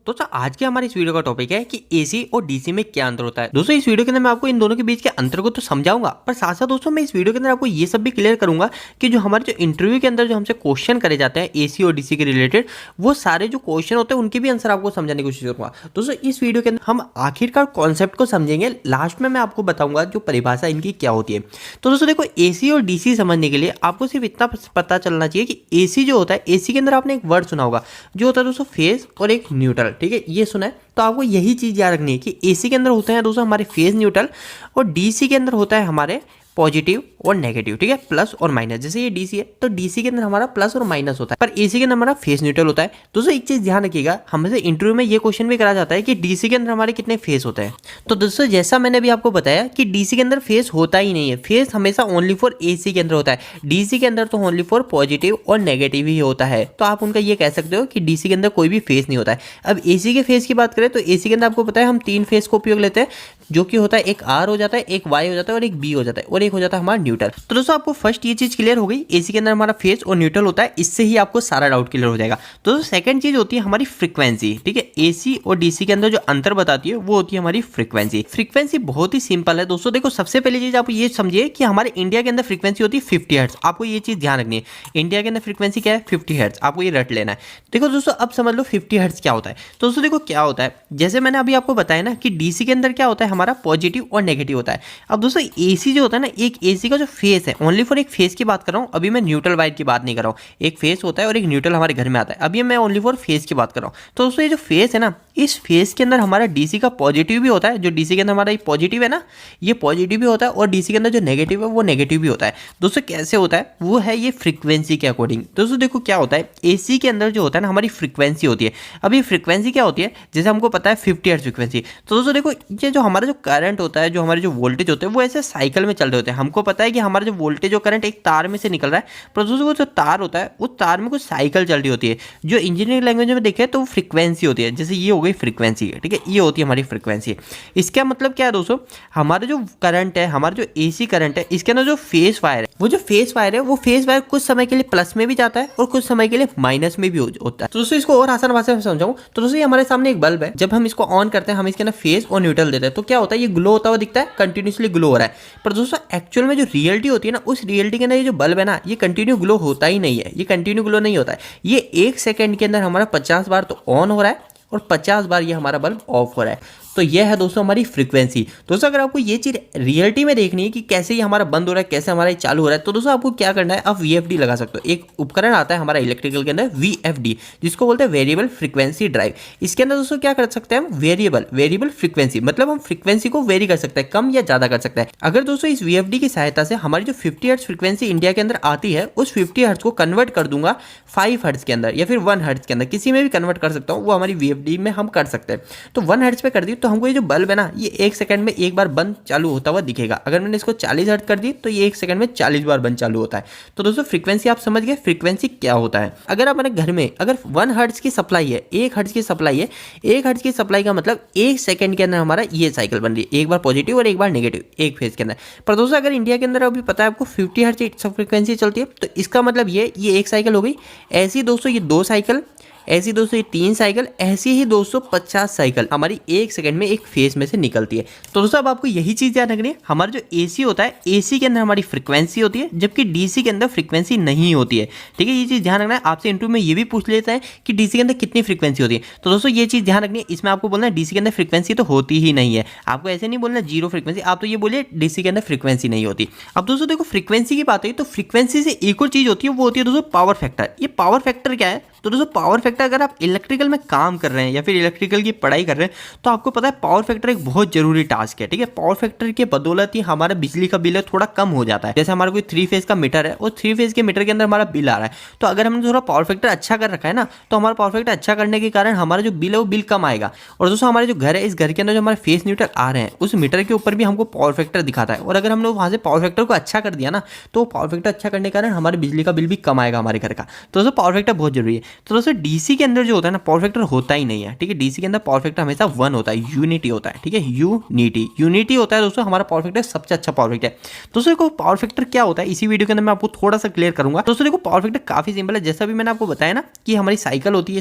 दोस्तों आज के हमारे इस वीडियो का टॉपिक है कि एसी और डीसी में क्या अंतर होता है। दोस्तों इस वीडियो के अंदर मैं आपको इन दोनों के बीच के अंतर को तो समझाऊंगा, पर साथ साथ दोस्तों मैं इस वीडियो के अंदर आपको ये सब भी क्लियर करूंगा कि जो हमारे जो इंटरव्यू के अंदर जो हमसे क्वेश्चन करे जाते हैं एसी और डीसी के रिलेटेड, वो सारे जो क्वेश्चन होते हैं उनके भी आंसर आपको समझाने की कोशिश करूंगा। दोस्तों इस वीडियो के अंदर हम आखिरकार कॉन्सेप्ट को समझेंगे, लास्ट में मैं आपको बताऊंगा जो परिभाषा इनकी क्या होती है। तो दोस्तों देखो, एसी और डीसी समझने के लिए आपको सिर्फ इतना पता चलना चाहिए कि एसी जो होता है, एसी के अंदर आपने एक वर्ड सुना होगा जो होता है दोस्तों फेज और एक न्यूट्रल। ठीक है, ये सुना है, तो आपको यही चीज याद रखनी है कि एसी के अंदर होते हैं दोस्तों हमारे फेज न्यूट्रल, और डीसी के अंदर होता है हमारे पॉजिटिव और नेगेटिव। ठीक है, प्लस और माइनस। जैसे ये डीसी है तो डीसी के अंदर हमारा प्लस और माइनस होता है, पर एसी के अंदर हमारा फेज न्यूट्रल होता है। दोस्तों एक चीज ध्यान रखिएगा, हमसे इंटरव्यू में ये क्वेश्चन भी करा जाता है कि डीसी के अंदर हमारे कितने फेज होते हैं। तो दोस्तों जैसा मैंने अभी आपको बताया कि डीसी के अंदर फेज होता ही नहीं है, फेज हमेशा ओनली फॉर एसी के अंदर होता है। डीसी के अंदर तो ओनली फॉर पॉजिटिव और नेगेटिव ही होता है, तो आप उनका ये कह सकते हो कि डीसी के अंदर कोई भी फेज नहीं होता है। अब एसी के फेज की बात करें तो एसी के अंदर आपको पता है हम 3 फेज को उपयोग लेते हैं, जो कि होता है एक आर हो जाता है, एक वाई हो जाता है और एक बी हो जाता है, और एक हो जाता है हमारा न्यूट्रल। तो दोस्तों आपको फर्स्ट ये चीज क्लियर हो गई, एसी के अंदर हमारा फेज और न्यूट्रल होता है, इससे ही आपको सारा डाउट क्लियर हो जाएगा। तो दोस्तों सेकंड चीज होती है हमारी फ्रीक्वेंसी। ठीक है, एसी और डीसी के अंदर जो अंतर बताती है वो होती है हमारी फ्रीक्वेंसी। फ्रीक्वेंसी बहुत ही सिंपल है दोस्तों। देखो सबसे पहली चीज आप ये समझिए कि हमारे इंडिया के अंदर फ्रीक्वेंसी होती है 50 हर्ट्ज। आपको ये चीज ध्यान रखनी है, इंडिया के अंदर फ्रीक्वेंसी क्या है, 50 हर्ट्ज। आपको ये रट लेना है। देखो दोस्तों अब समझ लो 50 हर्ट्ज क्या होता है। तो दोस्तों देखो क्या होता है, जैसे मैंने अभी आपको बताया ना कि डीसी के अंदर क्या होता है, हमारा पॉजिटिव और नेगेटिव होता है। अब दोस्तों एसी जो होता है ना, एक एसी का जो फेस है, ओनली फॉर एक फेस की बात कर रहा हूँ, अभी मैं न्यूट्रल वायर की बात नहीं कर रहा हूँ। एक फेस होता है और एक न्यूट्रल हमारे घर में आता है, अभी मैं ओनली फॉर फेस की बात कर रहा हूँ। तो दोस्तों ये जो फेस है ना, इस फेस के अंदर हमारा डीसी का पॉजिटिव भी होता है, जो डीसी के अंदर हमारा ये पॉजिटिव है ना, ये पॉजिटिव भी होता है, और डीसी के अंदर जो नेगेटिव है वो नेगेटिव भी होता है। दोस्तों कैसे होता है, वो है ये फ्रीक्वेंसी के अकॉर्डिंग। दोस्तों देखो क्या होता है, एसी के अंदर जो होता है ना हमारी फ्रीक्वेंसी होती है। अब ये फ्रीक्वेंसी क्या होती है, जैसे हमको पता है 50 हर्ट्ज फ्रीक्वेंसी। तो दोस्तों देखो ये जो हमारा जो करंट होता है, जो हमारे जो वोल्टेज होते हैं, वो ऐसे साइकिल में चल रहे होते हैं। हमको पता है कि हमारा जो वोल्टेज जो करंट एक तार में से निकल रहा है, पर दोस्तों वो जो तार होता है, उस तार में कुछ साइकिल चल रही होती है, जो इंजीनियरिंग लैंग्वेज में देखें तो वो फ्रीक्वेंसी होती है। जैसे ये हो गई फ्रीक्वेंसी। ठीक है, ये होती है हमारी फ्रीक्वेंसी। इसका मतलब क्या है दोस्तों, हमारा जो करंट है, हमारा जो एसी करंट है, इसके अंदर जो फेस वायर है, वो जो फेस वायर है, वो फेस वायर कुछ समय के लिए प्लस में भी जाता है और कुछ समय के लिए माइनस में भी होता है। तो दोस्तों इसको और आसान भाषा में समझाऊं तो दोस्तों ये हमारे सामने एक बल्ब है, जब हम इसको ऑन करते हैं, हम इसके अंदर फेस और न्यूट्रल देते हैं, तो क्या होता है, ये ग्लो होता हुआ दिखता है, कंटिन्यूसली ग्लो हो रहा है। पर दोस्तों एक्चुअल में जो रियलिटी होती है ना, उस रियलिटी के अंदर ये जो बल्ब है ना, ये कंटिन्यू ग्लो होता ही नहीं है। ये कंटिन्यू ग्लो नहीं होता है, ये 1 सेकंड के अंदर हमारा 50 बार तो ऑन हो रहा है और 50 बार ये हमारा बल्ब ऑफ हो रहा है। तो यह है दोस्तों हमारी फ्रीक्वेंसी। दोस्तों अगर आपको ये चीज रियलिटी में देखनी है कि कैसे ये हमारा बंद हो रहा है, कैसे हमारा ये चालू हो रहा है, तो दोस्तों आपको क्या करना है, आप वीएफडी लगा सकते हो। एक उपकरण आता है हमारा इलेक्ट्रिकल के अंदर वीएफडी, जिसको बोलते हैं वेरिएबल फ्रीक्वेंसी ड्राइव। इसके अंदर दोस्तों क्या कर सकते हैं हम, वेरिएबल फ्रीक्वेंसी, मतलब हम फ्रीक्वेंसी को वेरी कर सकते हैं, कम या ज्यादा कर सकते हैं। अगर दोस्तों इस वीएफडी की सहायता से हमारी जो 50 हर्ट्ज फ्रीक्वेंसी इंडिया के अंदर आती है, उस 50 हर्ट्ज को कन्वर्ट कर दूंगा 5 हर्ट्ज के अंदर या फिर 1 हर्ट्ज के अंदर, किसी में भी कन्वर्ट कर सकता हूँ, वो हमारी वीएफडी में हम कर सकते हैं। तो 1 हर्ट्ज पे कर दी तो हमको ये जो बल्ब है ना, ये 1 सेकंड में एक बार बंद चालू होता हुआ दिखेगा। अगर मैंने इसको 40 हर्ट्ज कर दी तो ये 1 सेकंड में 40 बार बंद चालू होता है। तो दोस्तों फ्रीक्वेंसी आप समझ गए, फ्रीक्वेंसी क्या होता है। अगर आप अपने घर में अगर 1 हर्ट्ज की सप्लाई है, 1 हर्ट्ज की सप्लाई है, 1 हर्ट्ज की सप्लाई का मतलब 1 सेकंड के अंदर हमारा ये साइकिल बन रही है, एक बार पॉजिटिव और एक बार नेगेटिव, एक फेज के अंदर। पर दोस्तों अगर इंडिया के अंदर अभी पता है आपको 50 हर्ट्ज फ्रीक्वेंसी चलती है, तो इसका मतलब ये 1 साइकिल हो गई। ऐसी दोस्तों ये 2 साइकिल, ऐसी दोस्तों ये 3 साइकिल, ऐसी ही दोस्तों 50 साइकिल हमारी 1 सेकंड में एक फेज में से निकलती है। तो दोस्तों अब आपको यही चीज याद रखनी है, हमारा जो एसी होता है, एसी के अंदर हमारी फ्रीक्वेंसी होती है, जबकि डीसी के अंदर फ्रीक्वेंसी नहीं होती है। ठीक है, ये चीज ध्यान रखना है। आपसे इंटरव्यू में ये भी पूछ लेता है कि डीसी के अंदर कितनी फ्रीक्वेंसी होती है, तो दोस्तों ये चीज ध्यान रखनी है। इसमें आपको बोलना है डीसी के अंदर फ्रीक्वेंसी तो होती ही नहीं है। आपको ऐसे नहीं बोलना 0 फ्रीक्वेंसी, आप तो ये बोलिए डीसी के अंदर फ्रीक्वेंसी नहीं होती। अब दोस्तों देखो फ्रीक्वेंसी की बात है, तो फ्रीक्वेंसी से एक और चीज होती है, वो होती है दोस्तों पावर फैक्टर। ये पावर फैक्टर क्या है, तो दोस्तों पावर फैक्टर, अगर आप इलेक्ट्रिकल में काम कर रहे हैं या फिर इलेक्ट्रिकल की पढ़ाई कर रहे हैं, तो आपको पता है पावर फैक्टर एक बहुत जरूरी टास्क है। ठीक है, पावर फैक्टर के बदौलत ही हमारा बिजली का बिल है थोड़ा कम हो जाता है। जैसे हमारा कोई 3 फेज का मीटर है, और 3 फेज के मीटर के अंदर हमारा बिल आ रहा है, तो अगर हमने थोड़ा पावर फैक्टर अच्छा कर रखा है ना, तो हमारा पावर फैक्टर अच्छा करने के कारण हमारा जो बिल है वो बिल कम आएगा। और दोस्तों हमारे जो घर है, इस घर के अंदर जो हमारे फेस मीटर आ रहे हैं, उस मीटर के ऊपर भी हमको पावर फैक्टर दिखाता है। और अगर हमने वहां से पावर फैक्टर को अच्छा कर दिया ना, तो पावर फैक्टर अच्छा करने के कारण हमारे बिजली का बिल भी कम आएगा हमारे घर का। तो दोस्तों पावर फैक्टर बहुत जरूरी है। तो दोस्तों डीसी के अंदर जो होता है ना पावर फैक्टर होता ही नहीं है, ठीक है। डीसी के अंदर पावर फैक्टर हमेशा 1 होता है, यूनिटी होता है, ठीक है। यूनिटी होता है दोस्तों, हमारा पावर फैक्टर सबसे अच्छा पावर फैक्टर है। दोस्तों देखो पावर फैक्टर क्या होता है इसी वीडियो के अंदर मैं आपको थोड़ा सा क्लियर करूंगा। दोस्तों देखो पावर फैक्टर काफी सिंपल है, जैसा भी मैंने आपको बताया ना कि हमारी साइकिल होती है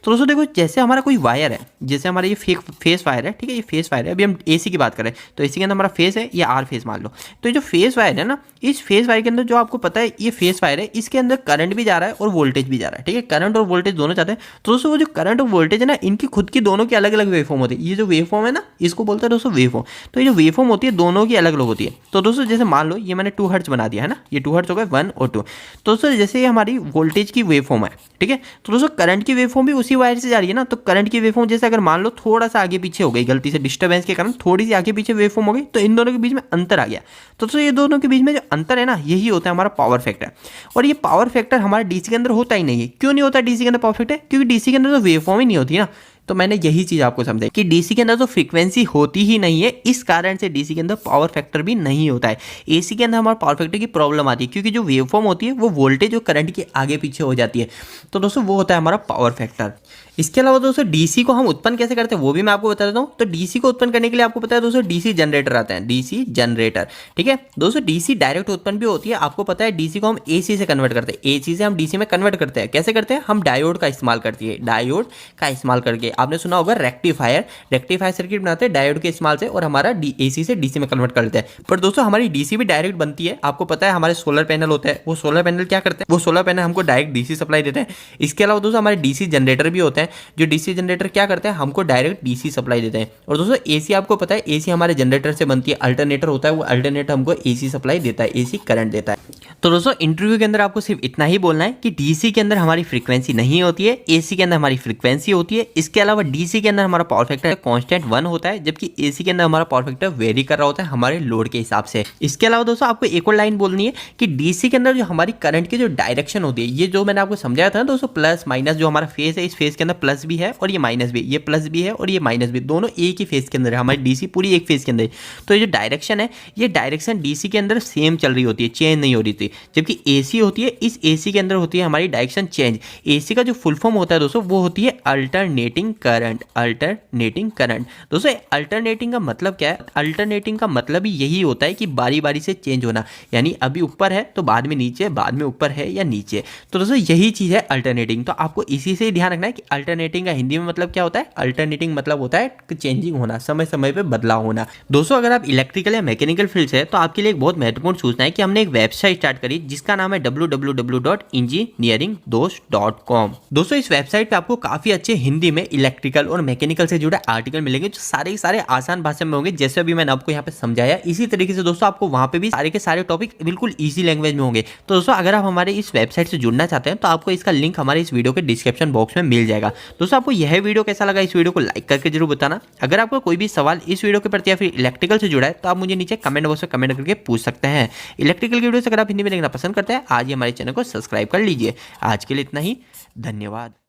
तो दोस्तों देखो जैसे हमारा कोई वायर है, जैसे हमारा ये फेस वायर है, ठीक है, ये फेस वायर है। अभी हम एसी की बात करें तो एसी के अंदर हमारा फेस है, ये आर फेस मान लो। तो ये जो फेस वायर है ना, इस फेस वायर के अंदर जो आपको पता है ये फेस वायर है, इसके अंदर करंट भी जा रहा है और वोल्टेज भी जा रहा है, ठीक है। करंट और वोल्टेज दोनों जाते हैं। तो दोस्तों वो जो करंट और वोल्टेज है ना, इनकी खुद की दोनों की अलग अलग वेवफॉर्म होती है। ये जो वेवफॉर्म है ना, इसको बोलते हैं दोस्तों वेवफॉर्म। तो ये जो वेवफॉर्म होती है दोनों की अलग अलग होती है। तो दोस्तों जैसे मान लो ये मैंने 2 हर्ट्ज बना दिया है ना, ये 2 हर्ट्ज हो गए 1 और 2। तो दोस्तों जैसे ये हमारी वोल्टेज की वेवफॉर्म है, ठीक है। तो दोस्तों करंट की वेवफॉर्म भी उसी वायर से जा रही है ना, तो करंट की वेवफॉर्म जैसे अगर मान लो थोड़ा सा आगे पीछे हो गई, गलती से डिस्टर्बेंस के कारण थोड़ी सी आगे पीछे वेवफॉर्म हो गई, तो इन दोनों के बीच में अंतर आ गया। तो दोस्तों ये दोनों के बीच में जो अंतर है ना, यही होता है हमारा पावर फैक्टर। और ये पावर फैक्टर हमारे डीसी के अंदर होता ही नहीं है। क्यों नहीं होता डीसी के अंदर पावर फैक्टर? क्योंकि डीसी के अंदर तो वेवफॉर्म ही नहीं होती ना। तो मैंने यही चीज आपको समझाई कि डीसी के अंदर तो फ्रीक्वेंसी होती ही नहीं है, इस कारण से डीसी के अंदर पावर फैक्टर भी नहीं होता है। एसी के अंदर हमारे पावर फैक्टर की प्रॉब्लम आती है, क्योंकि जो वेवफॉर्म होती है वो वोल्टेज और करंट के आगे पीछे हो जाती है। तो दोस्तों वो होता है हमारा पावर फैक्टर। इसके अलावा दोस्तों डीसी को हम उत्पन्न कैसे करते हैं वो भी मैं आपको बता देता हूँ। तो डीसी को उत्पन्न करने के लिए आपको पता है दोस्तों डीसी जनरेटर आते हैं, डीसी जनरेटर, ठीक है। दोस्तों डीसी डायरेक्ट उत्पन्न भी होती है, आपको पता है डीसी को हम एसी से कन्वर्ट करते हैं, एसी से हम डीसी में कन्वर्ट करते हैं। कैसे करते हैं? हम डायोड का इस्तेमाल करती है, डायोड का इस्तेमाल करके। आपने सुना होगा रेक्टिफायर सर्किट बनाते हैं डायोड के इस्तेमाल से, और हमारा एसी से डीसी में कन्वर्ट कर देते हैं। पर दोस्तों हमारी डीसी भी डायरेक्ट बनती है। आपको पता है हमारे सोलर पैनल होता है, वो सोलर पैनल क्या करते हैं? वो सोलर पैनल हमको डायरेक्ट डीसी सप्लाई देते हैं। इसके अलावा दोस्तों हमारे डीसी जनरेटर भी होते हैं, जो डीसी जनरेटर क्या करते हैं? हमको डायरेक्ट डीसी सप्लाई देते हैं। और दोस्तों एसी आपको पता है एसी हमारे जनरेटर से बनती है, अल्टरनेटर होता है, वो अल्टरनेटर हमको एसी सप्लाई देता है, एसी करंट देता है। तो दोस्तों इंटरव्यू के अंदर आपको सिर्फ इतना ही बोलना है कि डीसी के अंदर हमारी फ्रीक्वेंसी नहीं होती है, एसी के अंदर हमारी फ्रीक्वेंसी होती है। इसके अलावा डीसी के अंदर हमारा पावर फैक्टर कांस्टेंट 1 होता है, जबकि एसी के अंदर हमारा पावर फैक्टर वेरी कर रहा होता है हमारे लोड के हिसाब से। इसके अलावा दोस्तों आपको एक और लाइन बोलनी है कि डीसी के अंदर जो हमारी करंट की जो डायरेक्शन होती है, ये जो मैंने आपको समझाया था ना दोस्तों, प्लस माइनस, जो हमारा फेस है इस फेस के अंदर प्लस भी है और ये माइनस भी, ये प्लस भी है और ये माइनस भी, दोनों एक ही फेस के अंदर है। हमारी डीसी पूरी एक फेस के अंदर है। तो ये जो डायरेक्शन है, ये डायरेक्शन डीसी के अंदर सेम चल रही होती है, चेंज नहीं हो रही थी। जबकि एसी होती है, इस एसी के अंदर होती है हमारी डायरेक्शन चेंज। एसी का जो फुल फॉर्म होता है दोस्तों वो होती है अल्टरनेटिंग करंट, अल्टरनेटिंग करंट। दोस्तों अल्टरनेटिंग का मतलब क्या है? अल्टरनेटिंग का मतलब ही यही होता है कि बारी बारी से चेंज होना, यानी अभी ऊपर है तो बाद में नीचे, बाद में ऊपर है या नीचे। तो दोस्तों यही चीज है अल्टरनेटिंग। तो आपको इसी से ही ध्यान रखना है कि अल्टरनेटिंग का हिंदी में मतलब क्या होता है? अल्टरनेटिंग मतलब होता है चेंजिंग होना, समय समय पे बदलाव होना। दोस्तों अगर आप इलेक्ट्रिकल या मैकेनिकल फील्ड से है तो आपके लिए एक बहुत महत्वपूर्ण सूचना है कि हमने एक वेबसाइट स्टार्ट करी जिसका नाम है www.engineeringdos.com। दोस्तों इस वेबसाइट पे आपको काफी अच्छे हिंदी में इलेक्ट्रिकल और मैकेनिकल से जुड़े आर्टिकल मिलेंगे, जो सारे आसान भाषा में होंगे, जैसे अभी मैंने आपको यहाँ पे समझाया। इसी तरीके से दोस्तों आपको वहां पे भी सारे के सारे टॉपिक बिल्कुल इजी लैंग्वेज में होंगे। तो दोस्तों अगर आप हमारे इस वेबसाइट से जुड़ना चाहते हैं तो आपको इसका लिंक हमारे इस वीडियो के डिस्क्रिप्शन बॉक्स में मिल जाएगा। दोस्तों आपको यह वीडियो कैसा लगा, इस वीडियो को लाइक करके जरूर बताना। अगर आपको कोई भी सवाल इस वीडियो के प्रति या फिर इलेक्ट्रिकल से जुड़ा है तो आप मुझे नीचे कमेंट बॉक्स में कमेंट करके पूछ सकते हैं। इलेक्ट्रिकल की वीडियो अगर आप हिंदी में देखना पसंद करते हैं, आज ही हमारे चैनल को सब्सक्राइब कर लीजिए। आज के लिए इतना ही, धन्यवाद।